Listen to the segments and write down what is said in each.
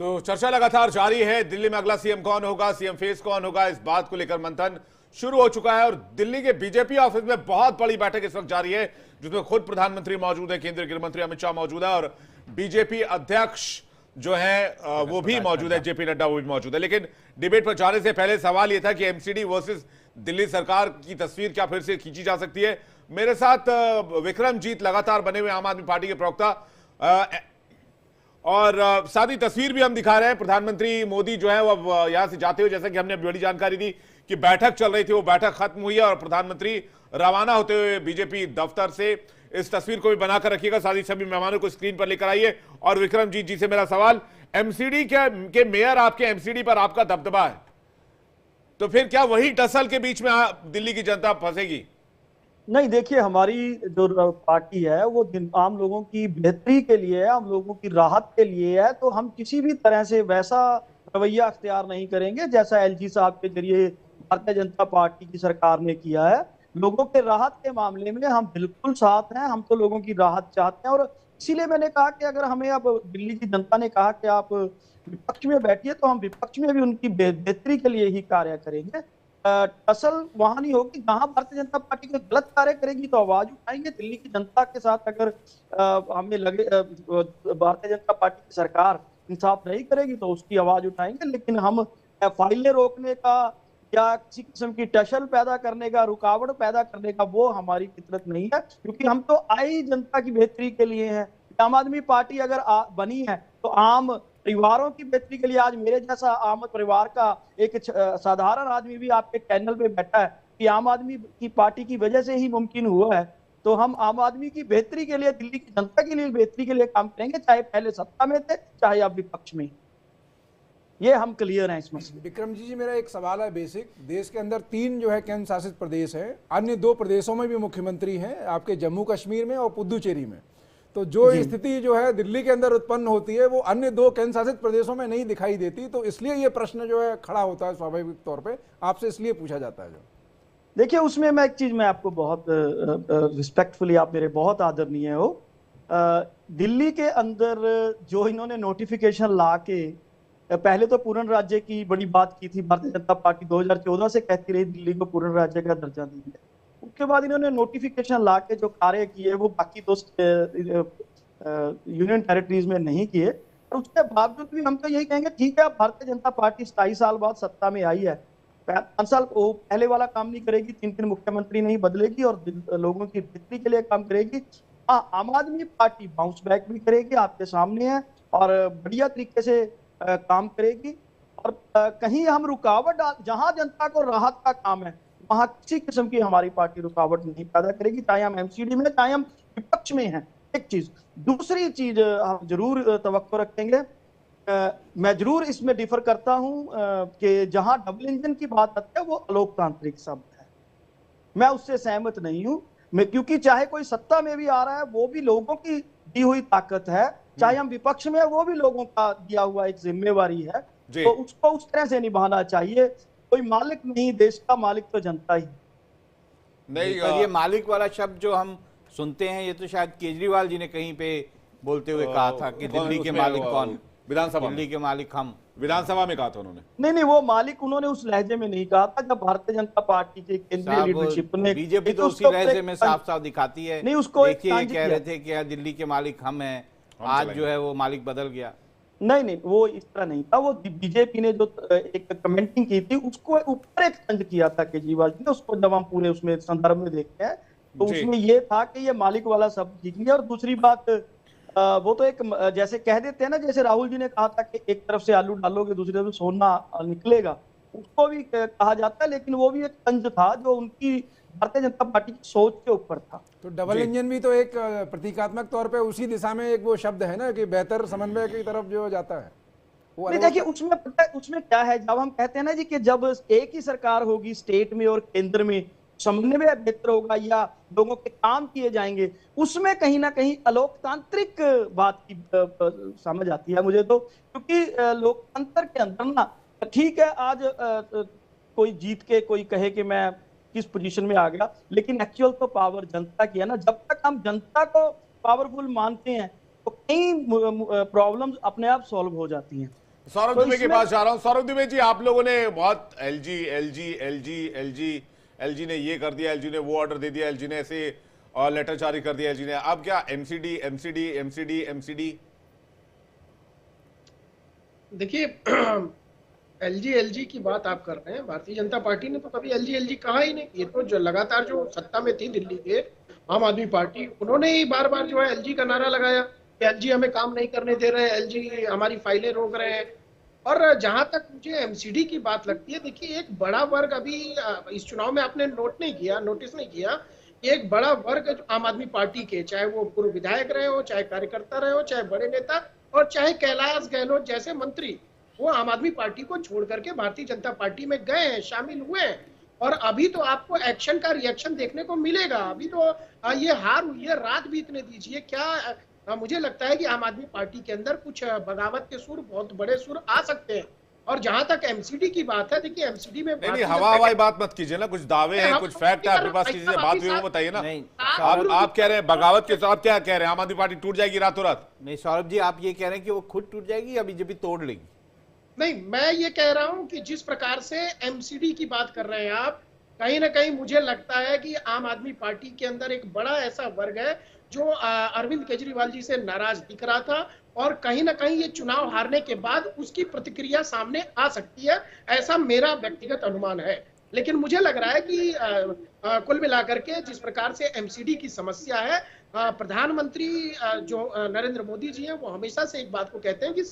तो चर्चा लगातार जारी है। दिल्ली में अगला सीएम कौन होगा, सीएम फेस कौन होगा, इस बात को लेकर मंथन शुरू हो चुका है और दिल्ली के बीजेपी ऑफिस में बहुत बड़ी बैठक इस वक्त जारी है, जिसमें खुद प्रधानमंत्री मौजूद है, केंद्रीय गृह मंत्री अमित शाह मौजूद है और बीजेपी अध्यक्ष जो है वो भी मौजूद है, जेपी नड्डा वो भी मौजूद है। लेकिन डिबेट पर जाने से पहले सवाल यह था कि एमसीडी वर्सेस दिल्ली सरकार की तस्वीर क्या फिर से खींची जा सकती है। मेरे साथ विक्रमजीत लगातार बने हुए आम आदमी पार्टी के प्रवक्ता और साथ ही तस्वीर भी हम दिखा रहे हैं। प्रधानमंत्री मोदी जो है वो यहां से जाते हुए, जैसा कि हमने बड़ी जानकारी दी कि बैठक चल रही थी, वो बैठक खत्म हुई है और प्रधानमंत्री रवाना होते हुए बीजेपी दफ्तर से। इस तस्वीर को भी बनाकर रखिएगा, साथ ही सभी मेहमानों को स्क्रीन पर लेकर आइए। और विक्रमजीत जी से मेरा सवाल, एमसीडी के मेयर आपके एमसीडी पर आपका दबदबा है, तो फिर क्या वही टसल के बीच में दिल्ली की जनता फंसेगी? नहीं, देखिए, हमारी जो पार्टी है वो आम लोगों की बेहतरी के लिए है, आम लोगों की राहत के लिए है। तो हम किसी भी तरह से वैसा रवैया अख्तियार नहीं करेंगे जैसा एलजी साहब के जरिए भारतीय जनता पार्टी की सरकार ने किया है। लोगों के राहत के मामले में हम बिल्कुल साथ हैं, हम तो लोगों की राहत चाहते हैं। और इसीलिए मैंने कहा कि अगर हमें अब दिल्ली की जनता ने कहा कि आप विपक्ष में बैठिए, तो हम विपक्ष में भी उनकी बेहतरी के लिए ही कार्य करेंगे। असल वहां नहीं होगी जहां भारतीय जनता पार्टी कोई गलत कार्य करेगी तो आवाज उठाएंगे। दिल्ली की जनता के साथ अगर हमें लगे भारतीय जनता पार्टी की सरकार इंसाफ नहीं करेगी तो उसकी आवाज उठाएंगे। लेकिन हम फाइलें रोकने का या किसी किस्म की टसल पैदा करने का, रुकावट पैदा करने का वो हमारी फितरत नहीं है, क्योंकि हम तो आई जनता की बेहतरी के लिए हैं। आम आदमी पार्टी अगर बनी है तो आम परिवारों की बेहतरी के लिए। आज मेरे जैसा आम परिवार का एक साधारण आदमी भी आपके चैनल पे बैठा है कि आम आदमी की पार्टी की वजह से ही मुमकिन हुआ है। तो हम आम आदमी की बेहतरी के लिए, दिल्ली की जनता के लिए बेहतरी के लिए काम करेंगे, चाहे पहले सत्ता में थे चाहे अब विपक्ष में। ये हम क्लियर हैं इस मसले। विक्रम जी, मेरा एक सवाल है बेसिक। देश के अंदर 3 जो है केंद्र शासित प्रदेश है, अन्य 2 प्रदेशों में भी मुख्यमंत्री हैं, आपके जम्मू कश्मीर में और पुदुचेरी में। तो जो स्थिति जो है दिल्ली के अंदर उत्पन्न होती है वो अन्य 2 केंद्र शासित प्रदेशों में नहीं दिखाई देती। तो इसलिए ये प्रश्न जो है खड़ा होता है स्वाभाविक तौर पे, आपसे इसलिए पूछा जाता है। जो देखिए, उसमें मैं एक चीज मैं आपको बहुत रिस्पेक्टफुली, आप मेरे बहुत आदरणीय हो, दिल्ली के अंदर जो इन्होंने नोटिफिकेशन ला के, पहले तो पूर्ण राज्य की बड़ी बात की थी भारतीय जनता पार्टी, 2014 से कहती रही दिल्ली को पूर्ण राज्य का दर्जा दीजिए। उसके बाद इन्होंने नोटिफिकेशन ला के जो कार्य किए वो बाकी 2 यूनियन टेरिटरीज में नहीं किए। और उसके बावजूद भी हम तो यही कहेंगे, ठीक है, भारतीय जनता पार्टी 27 साल बाद सत्ता में आई है, 5 साल को पहले वाला काम नहीं करेगी, 3 मुख्यमंत्री नहीं बदलेगी और लोगों की बेहतरी के लिए काम करेगी। आम आदमी पार्टी बाउंस बैक भी करेगी, आपके सामने है, और बढ़िया तरीके से काम करेगी। और कहीं हम रुकावट जहां जनता को राहत का काम है वहां किसी किस्म की हमारी पार्टी रुकावट नहीं पैदा करेगी, चाहे हम एमसीडी में चाहे हम विपक्ष में हैं। एक चीज। दूसरी चीज हम जरूर तवक्को रखेंगे, मैं जरूर इसमें डिफर करता हूं कि जहां डबल इंजन की बात आती है वो अलोकतांत्रिक शब्द है, मैं उससे सहमत नहीं हूं। मैं, क्योंकि चाहे कोई सत्ता में भी आ रहा है वो भी लोगों की दी हुई ताकत है, चाहे हम विपक्ष में है वो भी लोगों का दिया हुआ एक जिम्मेवारी है, तो उसको उस तरह से निभाना चाहिए। कोई मालिक नहीं, देश का मालिक तो जनता ही नहीं। ये मालिक वाला शब्द जो हम सुनते हैं, ये तो शायद केजरीवाल जी ने कहीं पे बोलते हुए कहा था कि दिल्ली के मालिक कौन, विधानसभा, दिल्ली के मालिक हम, विधानसभा में कहा था उन्होंने। नहीं, वो मालिक उन्होंने उस लहजे में नहीं कहा था। जब भारतीय जनता पार्टी के केंद्रीय लीडरशिप ने, बीजेपी तो उसी लहजे में साफ साफ दिखाती है। नहीं, उसको देखिए कह रहे थे कि दिल्ली के मालिक हम हैं, आज जो है वो मालिक बदल गया। नहीं, वो इस तरह नहीं था। वो बीजेपी ने जो एक कमेंटिंग की थी उसको ऊपर एक तंज किया था केजरीवाल जी ने, उसको जब हम पूरे उसमें संदर्भ में देखते हैं तो उसमें ये था कि ये मालिक वाला शब्द ठीक नहीं है। और दूसरी बात, वो तो एक जैसे कह देते हैं ना, जैसे राहुल जी ने कहा था कि एक तरफ से आलू डालोगे दूसरी तरफ से सोना निकलेगा, उसको भी कहा जाता है। लेकिन वो भी एक तंज था जो उनकी भारतीय जनता पार्टी की सोच के ऊपर था। तो डबल इंजन भी तो एक प्रतीकात्मक तौर पे उसी दिशा में एक वो शब्द है ना कि बेहतर समन्वय की तरफ जो जाता है वो। देखिए, उसमें पता है उसमें क्या है, जब हम कहते हैं ना जी कि जब एक ही सरकार होगी स्टेट में और केंद्र में, समन्वय बेहतर होगा या लोगों के काम किए जाएंगे, उसमें कहीं ना कहीं अलोकतांत्रिक बात की समझ आती है मुझे तो। क्योंकि लोकतंत्र के अंदर ना, ठीक है, आज कोई जीत के कोई कहे कि मैं किस पोजीशन में आ गया, लेकिन एक्चुअल तो पावर जनता की है ना। जब तक हम जनता को पावरफुल मानते हैं तो कई प्रॉब्लम्स अपने आप सॉल्व हो जाती हैं। सौरभ तो दुबे के इसमें- पास जा रहा हूं। सौरभ दुबे जी, आप लोगों ने बहुत एलजी ने ये कर दिया, एलजी ने वो ऑर्डर दे दिया, एलजी ने ऐसे और लेटर जारी कर दिया एलजी ने, अब क्या एमसीडी। देखिए एलजी की बात आप कर रहे हैं, भारतीय जनता पार्टी ने तो कभी एलजी कहा ही नहीं। ये तो जो लगातार जो सत्ता में थी दिल्ली के आम आदमी पार्टी, उन्होंने ही बार बार जो है एलजी का नारा लगाया कि एलजी हमें काम नहीं करने दे रहे हैं, एलजी हमारी फाइलें रोक रहे हैं। और जहां तक मुझे एमसीडी की बात लगती है, देखिए एक बड़ा वर्ग अभी इस चुनाव में आपने नोटिस नहीं किया, एक बड़ा वर्ग आम आदमी पार्टी के, चाहे वो पूर्व विधायक रहे हो, चाहे कार्यकर्ता रहे हो, चाहे बड़े नेता और चाहे कैलाश गहलोत जैसे मंत्री, वो आम आदमी पार्टी को छोड़ करके भारतीय जनता पार्टी में गए हैं, शामिल हुए हैं। और अभी तो आपको एक्शन का रिएक्शन देखने को मिलेगा। अभी तो ये हार हुई है, रात बीतने दीजिए। क्या मुझे लगता है कि आम आदमी पार्टी के अंदर कुछ बगावत के सुर, बहुत बड़े सुर आ सकते हैं। और जहां तक एमसीडी की बात है, देखिए एमसीडी में नहीं, हवाई बात मत कीजिए ना, कुछ दावे हैं, कुछ फैक्ट है आपके पास, कीजिए बात भी वो बताइए ना। आप कह रहे हैं बगावत के, तो आप क्या कह रहे हैं, आम आदमी पार्टी टूट जाएगी रातों रात? नहीं सौरभ जी, आप ये कह रहे हैं कि वो खुद टूट जाएगी या बीजेपी तोड़ लेगी? नहीं, मैं ये कह रहा हूं कि जिस प्रकार से एमसीडी की बात कर रहे हैं आप, कहीं ना कहीं मुझे लगता है कि आम आदमी पार्टी के अंदर एक बड़ा ऐसा वर्ग है जो अरविंद केजरीवाल जी से नाराज दिख रहा था, और कहीं ना कहीं ये चुनाव हारने के बाद उसकी प्रतिक्रिया सामने आ सकती है, ऐसा मेरा व्यक्तिगत अनुमान है। लेकिन मुझे लग रहा है कि कुल मिलाकर के जिस प्रकार से एमसीडी की समस्या है, प्रधानमंत्री जो नरेंद्र मोदी जी हैं, वो हमेशा से एक बात को कहते हैं कि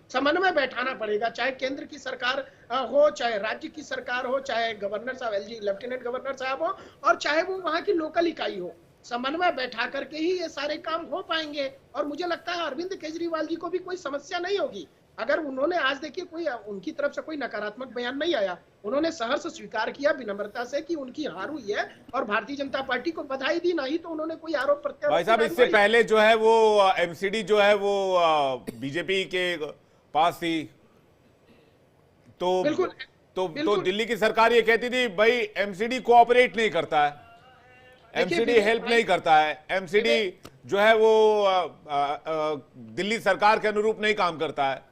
समन्वय बैठाना पड़ेगा, चाहे केंद्र की सरकार हो, चाहे राज्य की सरकार हो, चाहे गवर्नर साहब एलजी लेफ्टिनेंट गवर्नर साहब हो, और चाहे वो वहां की लोकल इकाई हो। समन्वय बैठा करके ही ये सारे काम हो पाएंगे। और मुझे लगता है अरविंद केजरीवाल जी को भी कोई समस्या नहीं होगी अगर उन्होंने, आज देखिए कोई उनकी तरफ से कोई नकारात्मक बयान नहीं आया, उन्होंने सहर्ष स्वीकार किया विनम्रता से कि उनकी हार हुई है और भारतीय जनता पार्टी को बधाई दी, नहीं तो उन्होंने कोई आरोप प्रत्यारोप। भाई साहब, इससे पहले जो है वो एमसीडी जो है वो बीजेपी के पास थी, तो दिल्ली की सरकार ये कहती थी भाई एमसीडी कोऑपरेट नहीं करता है, एमसीडी हेल्प नहीं करता है, एमसीडी जो है वो दिल्ली सरकार के अनुरूप नहीं काम करता है।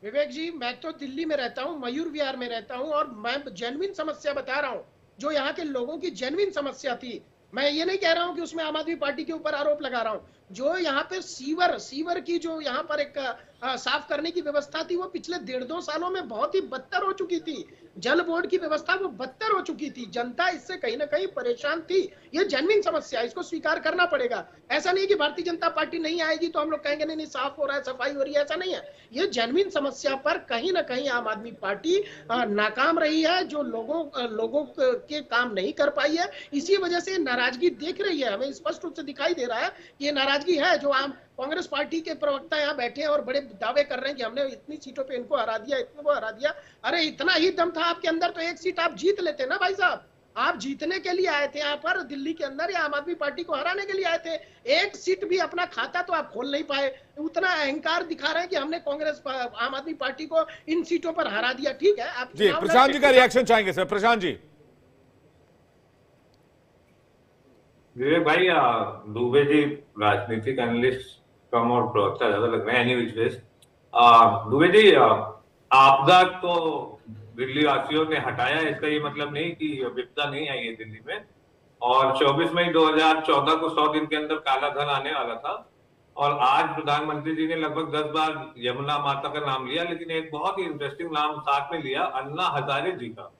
विवेक जी, मैं तो दिल्ली में रहता हूं, मयूर विहार में रहता हूं, और मैं जेन्युइन समस्या बता रहा हूं, जो यहाँ के लोगों की जेन्युइन समस्या थी। मैं ये नहीं कह रहा हूं कि उसमें आम आदमी पार्टी के ऊपर आरोप लगा रहा हूं। जो यहाँ पे सीवर की जो यहाँ पर एक साफ करने की व्यवस्था थी, वो पिछले 1.5-2 सालों में बहुत ही बदतर हो चुकी थी। जल बोर्ड की व्यवस्था वो बदतर हो चुकी थी, जनता इससे कहीं ना कहीं परेशान थी। ये जेन्युइन समस्या, इसको स्वीकार करना पड़ेगा। ऐसा नहीं कि भारतीय जनता पार्टी नहीं आएगी तो हम लोग कहेंगे नहीं साफ हो रहा है, सफाई हो रही है, ऐसा नहीं है। ये जेन्युइन समस्या पर कहीं ना कहीं आम आदमी पार्टी नाकाम रही है, जो लोगों के काम नहीं कर पाई है। इसी वजह से नाराजगी देख रही है, हमें स्पष्ट रूप से दिखाई दे रहा है ये नाराजगी है। जो आम कांग्रेस पार्टी के प्रवक्ता यहाँ बैठे हैं और बड़े दावे कर रहे हैं कि हमने इतनी सीटों पे इनको हरा दिया, इतने को हरा दिया। अरे इतना ही दम था आपके अंदर तो एक सीट आप जीत लेते ना भाई साहब। आप जीतने के लिए आए थे यहाँ पर दिल्ली के अंदर, या आम आदमी पार्टी को हराने के लिए आए थे? एक सीट भी अपना खाता तो आप खोल नहीं पाए। उतना अहंकार दिखा रहे हैं कि हमने कांग्रेस आम आदमी पार्टी को इन सीटों पर हरा दिया। ठीक है, आप जी प्रशांत जी का रिएक्शन चाहेंगे सर। प्रशांत जी। विवेक भाई, दुबे जी राजनीतिक एनालिस्ट कम और प्रवक्ता ज्यादा लग रहे हैं। Any which ways, Dubey ji, आपदा तो दिल्ली वासियों ने हटाया, इसका ये मतलब नहीं कि विपदा नहीं आई है दिल्ली में। और 24 मई 2014 को 100 दिन के अंदर काला धन आने वाला था, और आज प्रधानमंत्री जी ने लगभग 10 बार यमुना माता का नाम लिया, लेकिन एक बहुत ही इंटरेस्टिंग नाम साथ में लिया, अन्ना हजारे जी का।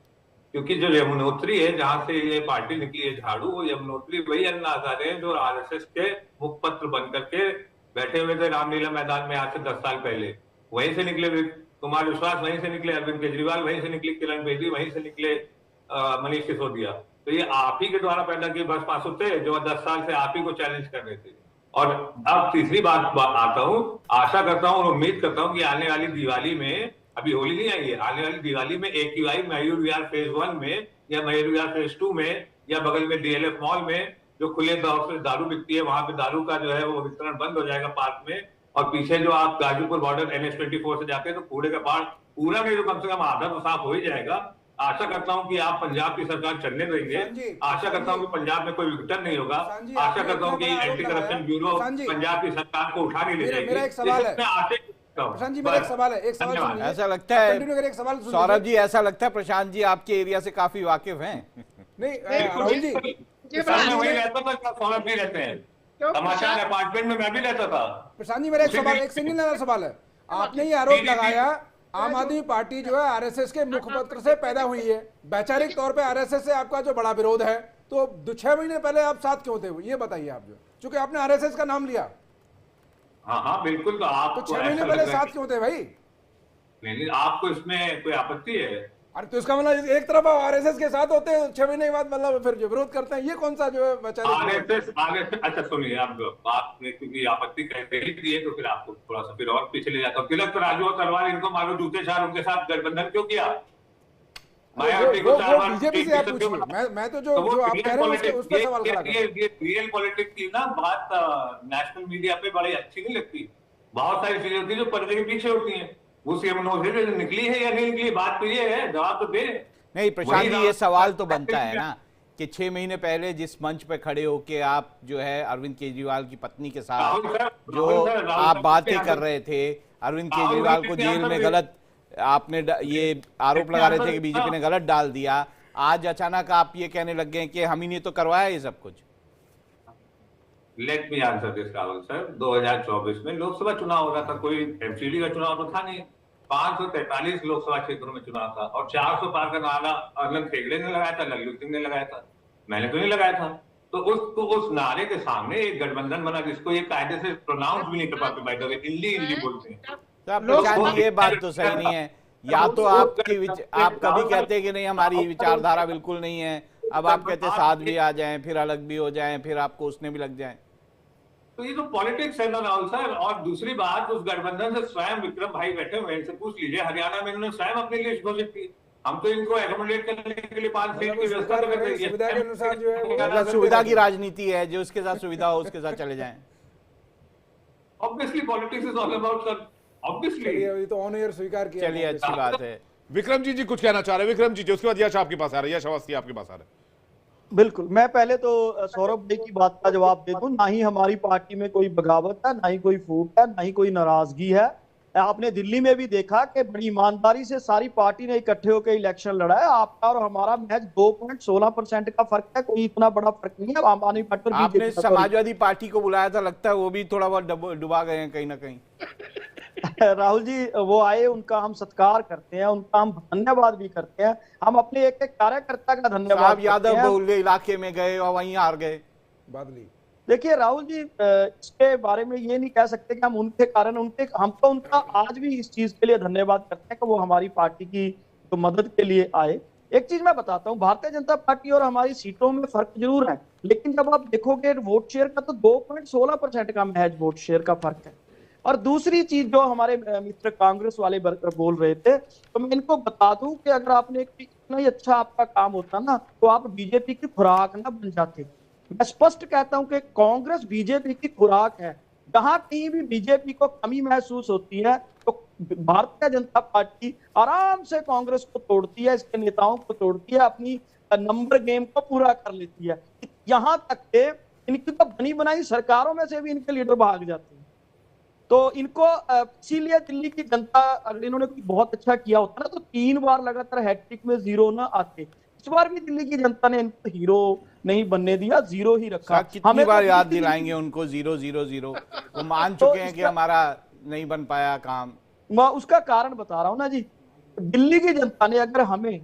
क्योंकि जो यमुनोत्री है, जहां से ये पार्टी निकली है झाड़ू, वो यमुनोत्री वही अन्ना हजारे हैं जो आरएसएस के मुखपत्र बन करके बैठे हुए थे रामलीला मैदान में आज से 10 साल पहले। वहीं से निकले कुमार विश्वास, वहीं से निकले अरविंद केजरीवाल, वहीं से निकले किरण बेदी, वहीं से निकले मनीष सिसोदिया। तो ये आप ही के द्वारा पैदा किए बसपा थे जो 10 साल से आप ही को चैलेंज कर रहे थे। और अब तीसरी बात आता हूँ, आशा करता हूँ और उम्मीद करता हूँ कि आने वाली दिवाली में, अभी होली नहीं आई है, आने वाली दिवाली में AQI मयूर विहार फेज 1 में या मयूर विहार फेज 2 में या बगल में DLF मॉल में जो खुले तौर से दारू बिकती है, वहां पे दारू का जो है वो वितरण बंद हो जाएगा पार्क में। और पीछे जो आप गाजीपुर बॉर्डर NH-24 से जाते हैं तो कूड़े का पहाड़ पूरा नहीं तो कम से कम आधा तो साफ हो ही जाएगा। आशा करता हूं कि आप पंजाब की सरकार चलने देंगे। आशा करता हूं कि पंजाब में कोई विघटन नहीं होगा। आशा करता हूं कि एंटी करप्शन ब्यूरो पंजाब की सरकार को उठा नहीं ले जाएगी। मेरा एक सवाल है, प्रशांत जी मेरा एक सवाल है, एक सवाल धन्यवाद। सुनिए। ऐसा लगता है कंटिन्यू करें, एक सवाल सुन सौरभ लीजिए। जी, ऐसा लगता है प्रशांत जी आपके एरिया से काफी वाकिफ हैं। नहीं राहुल जी, सर मैं वही रहता था, क्या सौरभ भी रहते हैं, समाचार अपार्टमेंट में मैं भी रहता था। प्रशांत जी मेरा एक सवाल, एक सिंगल सवाल है। आपने ये आरोप लगाया आम आदमी पार्टी जो है आरएसएस के मुखपत्र से पैदा हुई है, वैचारिक तौर पे आरएसएस से आपका जो बड़ा विरोध है, तो 6 महीने पहले आप साथ क्यों थे? ये बताइए आप, जो चूंकि आपने आरएसएस का नाम लिया, हाँ हाँ बिल्कुल, तो आप तो 6 महीने पहले साथ क्यों थे भाई? नहीं, आपको इसमें कोई आपत्ति है? अरे तो इसका मतलब एक तरफ आप आरएसएस के साथ होते हैं, 6 महीने के बाद मतलब फिर जो विरोध करते हैं, ये कौन सा जो है वैचारिक? आरएसएस अच्छा सुनिए, आपने क्योंकि आपत्ति कह रही थी तो फिर आपको थोड़ा सा फिर और पीछे ले जाता हूँ। तिलक राजू और तलवार इनको मारो जूते चार, उनके साथ गठबंधन क्यों किया? मायावती को 4 बार बीजेपी से आप पूछिए, मैं तो जो आप कह रहे हैं उस पर सवाल खड़ा कर रहा हूं। ये रियल पॉलिटिक्स की ना बात नेशनल मीडिया पे बड़ी अच्छी नहीं लगती। बहुत सारी चीजें होती है जो पर्दे के पीछे होती हैं। वो सीएम से निकली है या नहीं निकली, बात तो ये है, जवाब तो दे। नहीं प्रशांत जी, ये सवाल तो बनता है ना कि 6 महीने पहले जिस मंच पे खड़े होके आप जो है अरविंद केजरीवाल की पत्नी के साथ जो आप बातें कर रहे थे, अरविंद केजरीवाल को जेल में गलत आपने ये आरोप लगा रहे थे कि बीजेपी ने गलत डाल दिया, आज अचानक आप ये कहने लग गए कि हम ही ने तो करवाया ये सब कुछ। Let me answer this Rahul sir. 2024 में लोकसभा चुनाव हो रहा था, कोई एमसीडी का चुनाव तो था नहीं। 543 लोकसभा क्षेत्रों में चुनाव था और 400 पार का नारा अरविंद हेगड़े ने लगाया था, लल्लू सिंह ने लगाया था, मैंने तो नहीं लगाया था। तो उस नारे के सामने एक गठबंधन बना जिसको ये कायदे से प्रोनाउंस भी नहीं कर पाते, बाय द वे हिंदी बोलते हैं। तो प्रशांत जी ये बात तो सही नहीं है, या तो आप कभी कहते हैं कि नहीं हमारी विचारधारा बिल्कुल नहीं है, अब आप कहते हैं साथ भी आ जाएं फिर अलग भी हो जाएं फिर आपको उसने भी लग जाएं। तो ये तो पॉलिटिक्स है ना राहुल सर। और दूसरी बात, उस गठबंधन से स्वयं विक्रम भाई बैठे हुए, इनसे पूछ लीजिए, हरियाणा में इन्होंने स्वयं अपनी लिस्ट घोषित की। हम तो इनको एकोमोडेट करने के लिए 5 सीट की व्यवस्था कर रहे हैं, सुविधा के अनुसार जो है मतलब सुविधा की राजनीति है, जो उसके साथ सुविधा हो उसके साथ चले जाएं। Obviously politics is all about sir, obviously. अभी तो ऑन एयर स्वीकार किया। चलिए अच्छी बात है। विक्रम जी कुछ कहना चाह रहे हैं? विक्रम जी उसके बाद यश आपके पास आ रहे हैं, यश अवस्थी आपके पास आ रहे हैं। बिल्कुल, मैं पहले तो सौरभ भाई की बात का जवाब दे दूं। ना ही हमारी पार्टी में कोई बगावत है, ना ही कोई फूट है, ना ही कोई नाराजगी है। आपने दिल्ली में भी देखा कि बड़ी ईमानदारी से सारी पार्टी ने इकट्ठे होकर इलेक्शन लड़ा है। आपका और हमारा मैच 2.16% का फर्क है, कोई इतना बड़ा फर्क नहीं है। आम आदमी पार्टी आपने समाजवादी पार्टी को बुलाया था, लगता है वो भी थोड़ा बहुत डुबा गए हैं कहीं ना कहीं। राहुल जी वो आए, उनका हम सत्कार करते हैं, उनका हम धन्यवाद भी करते हैं। हम अपने एक एक कार्यकर्ता का धन्यवाद। यादव बहुल्य इलाके में गए और वहीं हार गए बादली। देखिए राहुल जी, इसके बारे में ये नहीं कह सकते कि हम उनके कारण हम तो उनका आज भी इस चीज के लिए धन्यवाद करते हैं कि वो हमारी पार्टी की तो मदद के लिए आए। एक चीज मैं बताता हूँ, भारतीय जनता पार्टी और हमारी सीटों में फर्क जरूर है, लेकिन जब आप देखोगे वोट शेयर का तो 2.16% का महज वोट शेयर का फर्क है। और दूसरी चीज जो हमारे मित्र कांग्रेस वाले बोल रहे थे, तो मैं इनको बता दूं कि अगर आपने इतना ही अच्छा आपका काम होता ना तो आप बीजेपी की खुराक ना बन जाते। मैं स्पष्ट कहता हूं कि कांग्रेस बीजेपी की खुराक है। जहां कहीं भी बीजेपी को कमी महसूस होती है तो भारतीय जनता पार्टी आराम से कांग्रेस को तोड़ती है, इसके नेताओं को तोड़ती है, अपनी नंबर गेम को पूरा कर लेती है। यहां तक के इनकी तो बनी बनाई सरकारों में से भी इनके लीडर भाग जाते हैं। तो इनको इसीलिए दिल्ली की जनता, अगर इन्होंने कुछ बहुत अच्छा किया होता ना तो 3 बार लगातार हैट्रिक में 0 ना आते। इस बार भी दिल्ली की जनता ने इनको हीरो नहीं बनने दिया, 0 ही रखा। कितनी बार याद दिलाएंगे उनको 0-0-0? वो मान चुके हैं कि हमारा नहीं बन पाया काम। मैं उसका कारण बता रहा हूं ना जी। दिल्ली की जनता ने अगर हमें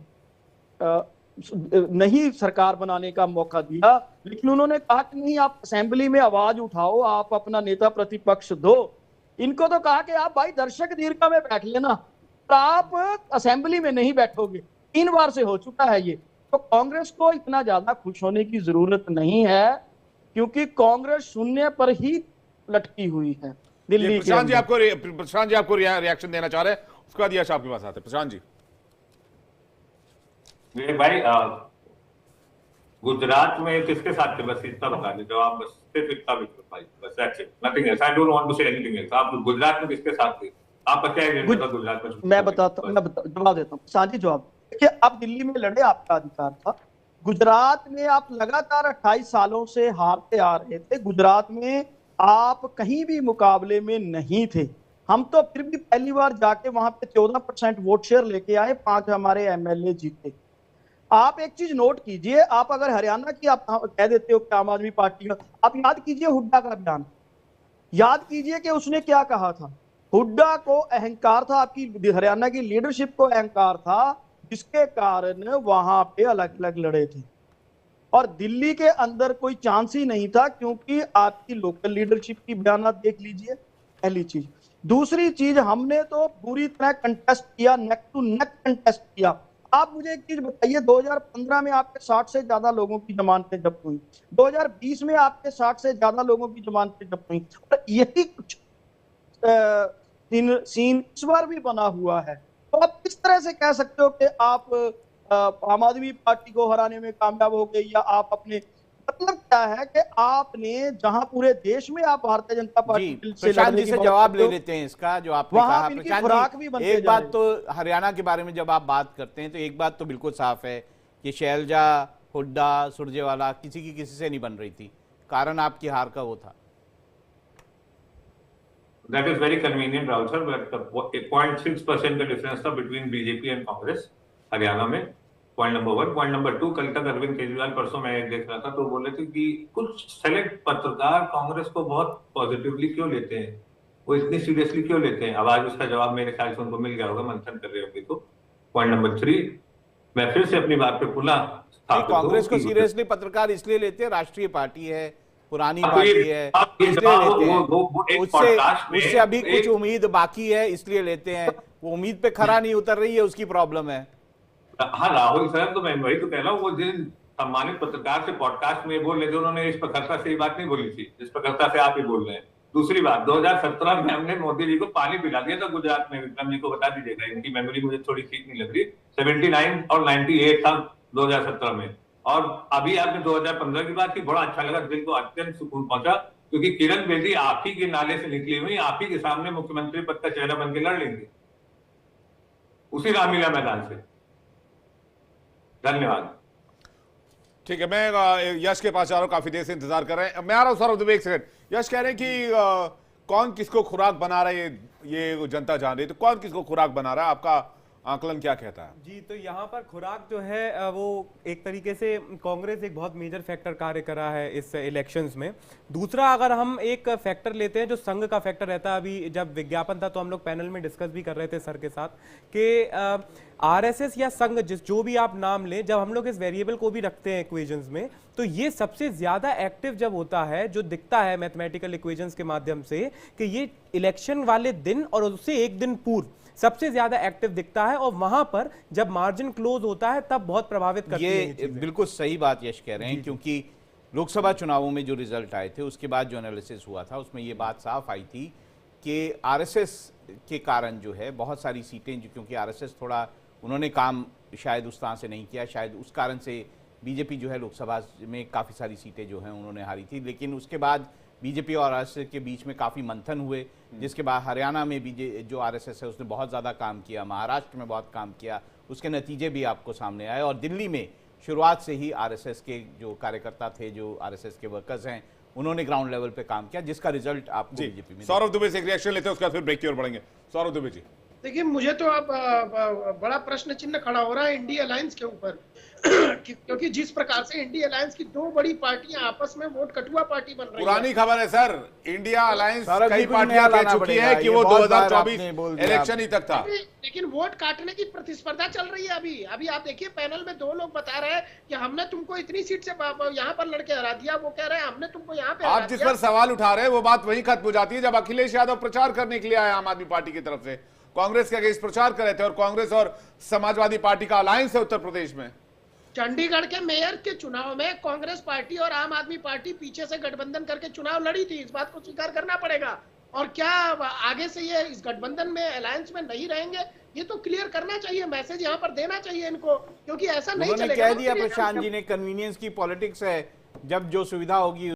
नहीं सरकार बनाने का मौका दिया, लेकिन उन्होंने कहा कि नहीं आप असेंबली में आवाज उठाओ, आप अपना नेता प्रतिपक्ष दो। इनको तो कहा कि आप भाई दर्शक दीर्घा में बैठ लेना, तो आप असेंबली में नहीं बैठोगे। 3 बार से हो चुका है ये। तो कांग्रेस को इतना ज्यादा खुश होने की जरूरत नहीं है, क्योंकि कांग्रेस शून्य पर ही लटकी हुई है दिल्ली। प्रशांत जी आपको रिएक्शन देना चाह रहे हैं, उसके बाद यश आपके पास आते हैं। प्रशांत जी भाई, गुजरात में किसके साथ थे? बस इतना बता दीजिए, जवाब बस सिर्फ इतना भी भाई, बस that's it, nothing else. I don't want to say anything else. आप गुजरात में किसके साथ थे? आप क्या एजेंडा था गुजरात में? मैं बताता हूं, जवाब देता हूं। साझी जवाब देखिए, आप दिल्ली में लड़े, आपका अधिकार था। गुजरात में आप लगातार 28 सालों से हारते आ रहे थे। गुजरात में आप कहीं भी मुकाबले में नहीं थे। हम तो फिर भी पहली बार जाके वहां पे 14% वोट शेयर लेके आए, 5 हमारे एमएलए जीते। आप एक चीज नोट कीजिए, आप अगर हरियाणा की आप कह देते हो कि आम आदमी पार्टी का, आप याद कीजिए हुड्डा का बयान, याद कीजिए कि उसने क्या कहा था। हुड्डा को अहंकार था, आपकी हरियाणा की लीडरशिप को अहंकार था, जिसके कारण वहां पे अलग अलग लड़े थे, और दिल्ली के अंदर कोई चांस ही नहीं था, क्योंकि आपकी लोकल लीडरशिप की बयानात देख लीजिए, पहली चीज। दूसरी चीज, हमने तो पूरी तरह कंटेस्ट किया, नेक टू नेक कंटेस्ट किया। आप मुझे एक चीज बताइए, 2015 में आपके 60 से ज्यादा लोगों की जमानतें जब्त हुई, 2020 में आपके 60 से ज्यादा लोगों की जमानतें जब्त हुई, और यही कुछ सीन इस बार भी बना हुआ है। तो आप किस तरह से कह सकते हो कि आप आम आदमी पार्टी को हराने में कामयाब हो गए, या आप अपने, मतलब क्या है कि आपने जहां पूरे देश में आप भारतीय जनता पार्टी से प्रशांत जी से जवाब ले लेते हैं इसका जो आपने कहा। प्रशांत जी, एक बात तो हरियाणा के बारे में जब आप बात करते हैं तो एक बात तो बिल्कुल साफ है कि शैलजा, हुड्डा, सुरजेवाला किसी से नहीं बन रही थी, कारण आपकी हार का वो था। That is very convenient, Rahul sir, but 0.6% का डिफरेंस था between BJP and Congress Haryana में। Point number 1। पॉइंट नंबर 2, कल तक अरविंद केजरीवाल, परसों मैं देख रहा था तो बोल रहे थे कि कुछ सेलेक्ट पत्रकार कांग्रेस को बहुत पॉजिटिवली क्यों लेते हैं, वो इतनी सीरियसली क्यों लेते हैं। अब आज उसका जवाब मेरे ख्याल से उनको मिल गया होगा, मंथन कर रहे होंगे तो। पॉइंट नंबर 3, मैं फिर से अपनी बात पे पुनः कांग्रेस को सीरियसली पत्रकार इसलिए लेते हैं, राष्ट्रीय पार्टी है, पुरानी पार्टी है, इसलिए लेते हैं। उससे अभी कुछ उम्मीद बाकी है इसलिए लेते हैं, वो उम्मीद पे खरा नहीं उतर रही है, उसकी प्रॉब्लम है। हाँ राहुल सर, तो मैं वही तो कह रहा हूँ, वो जिन सम्मानित पत्रकार से पॉडकास्ट में बोल रहे थे, उन्होंने इस प्रखरता से ये बात नहीं बोली थी जिस प्रखरता से आप ही बोल रहे हैं। दूसरी बात, 2017 में हमने मोदी जी को पानी पिला दिया था गुजरात में, विक्रम जी को बता दीजिएगा, इनकी मेमोरी मुझे थोड़ी ठीक नहीं लग रही। 79 और 98 था 2017 में, और अभी आपने 2015 की बात की, बड़ा अच्छा लगा, दिल को अत्यंत सुकून पहुंचा, क्योंकि किरण बेदी आप ही के नाले से निकली हुई, आप ही के सामने मुख्यमंत्री पद का चेहरा बन के लड़ लेंगे उसी रामलीला मैदान से। धन्यवाद। ठीक है, मैं यश के पास आ रहा हूं, काफी देर से इंतजार कर रहे हैं। मैं आ रहा हूं सौरभ दुबे, एक सेकंड। यश कह रहे हैं कि कौन किसको खुराक बना रहा है, ये जनता जान रही है, तो कौन किसको खुराक बना रहा है, आपका आकलन क्या कहता है? जी, तो यहाँ पर खुराक जो है वो एक तरीके से कांग्रेस एक बहुत मेजर फैक्टर कार्य कर रहा है इस इलेक्शंस में। दूसरा, अगर हम एक फैक्टर लेते हैं जो संघ का फैक्टर रहता है, अभी जब विज्ञापन था तो हम लोग पैनल में डिस्कस भी कर रहे थे सर के साथ कि आरएसएस या संघ, जो भी आप नाम लें, जब हम लोग इस वेरिएबल को भी रखते हैं इक्वेशंस में, तो ये सबसे ज्यादा एक्टिव जब होता है, जो दिखता है मैथमेटिकल इक्वेशंस के माध्यम से, कि ये इलेक्शन वाले दिन और उससे एक दिन पूर्व सबसे ज्यादा एक्टिव दिखता है, और वहां पर जब मार्जिन क्लोज होता है तब बहुत प्रभावित करती है ये बिल्कुल सही बात यश कह रहे हैं, क्योंकि लोकसभा चुनावों में जो रिजल्ट आए थे उसके बाद जो एनालिसिस हुआ था उसमें ये बात साफ आई थी कि आरएसएस के कारण जो है बहुत सारी सीटें, क्योंकि आरएसएस थोड़ा उन्होंने काम शायद उस तरह से नहीं किया, शायद उस कारण से बीजेपी जो है लोकसभा में काफ़ी सारी सीटें जो हैं उन्होंने हारी थी। लेकिन उसके बाद बीजेपी और आरएसएस के बीच में काफ़ी मंथन हुए, जिसके बाद हरियाणा में जो आरएसएस है उसने बहुत ज़्यादा काम किया, महाराष्ट्र में बहुत काम किया, उसके नतीजे भी आपको सामने आए। और दिल्ली में शुरुआत से ही आरएसएस के जो कार्यकर्ता थे, जो आरएसएस के वर्कर्स हैं, उन्होंने ग्राउंड लेवल पे काम किया, जिसका रिजल्ट आपको बीजेपी में। सौरभ दुबे से एक रिएक्शन लेते हैं, उसके बाद फिर ब्रेक की ओर बढ़ेंगे। सौरभ दुबे जी। देखिए, मुझे तो अब बड़ा प्रश्न चिन्ह खड़ा हो रहा है इंडिया अलायंस के ऊपर क्योंकि जिस प्रकार से इंडिया अलायंस की दो बड़ी पार्टियां आपस में वोट कटुआ पार्टी बन रही है। पुरानी खबर है सर, इंडिया अलायंस कई पार्टियां कह चुकी है कि वो 2024 इलेक्शन ही तक था, लेकिन वोट काटने की प्रतिस्पर्धा चल रही है। अभी आप देखिए, पैनल में दो लोग बता रहे हैं कि हमने तुमको इतनी सीट से यहाँ पर लड़के हरा दिया, वो कह रहे हैं हमने तुमको यहाँ पे। आप जिस पर सवाल उठा रहे हैं वो बात वही खत्म हो जाती है जब अखिलेश यादव प्रचार करने के लिए आए आम आदमी पार्टी की तरफ से, कांग्रेस के अगेंस्ट प्रचार कर रहे थे, और कांग्रेस और समाजवादी पार्टी का अलायंस है उत्तर प्रदेश में। चंडीगढ़ के मेयर के चुनाव में कांग्रेस पार्टी और आम आदमी पार्टी पीछे से गठबंधन करके चुनाव लड़ी थी, इस बात को स्वीकार करना पड़ेगा। और क्या आगे से ये इस गठबंधन में अलायंस में नहीं रहेंगे, ये तो क्लियर करना चाहिए, मैसेज यहाँ पर देना चाहिए इनको, क्योंकि ऐसा नहीं चलेगा। कह दिया प्रशांत जी ने, कन्वीनियंस की पॉलिटिक्स है, जब जो सुविधा होगी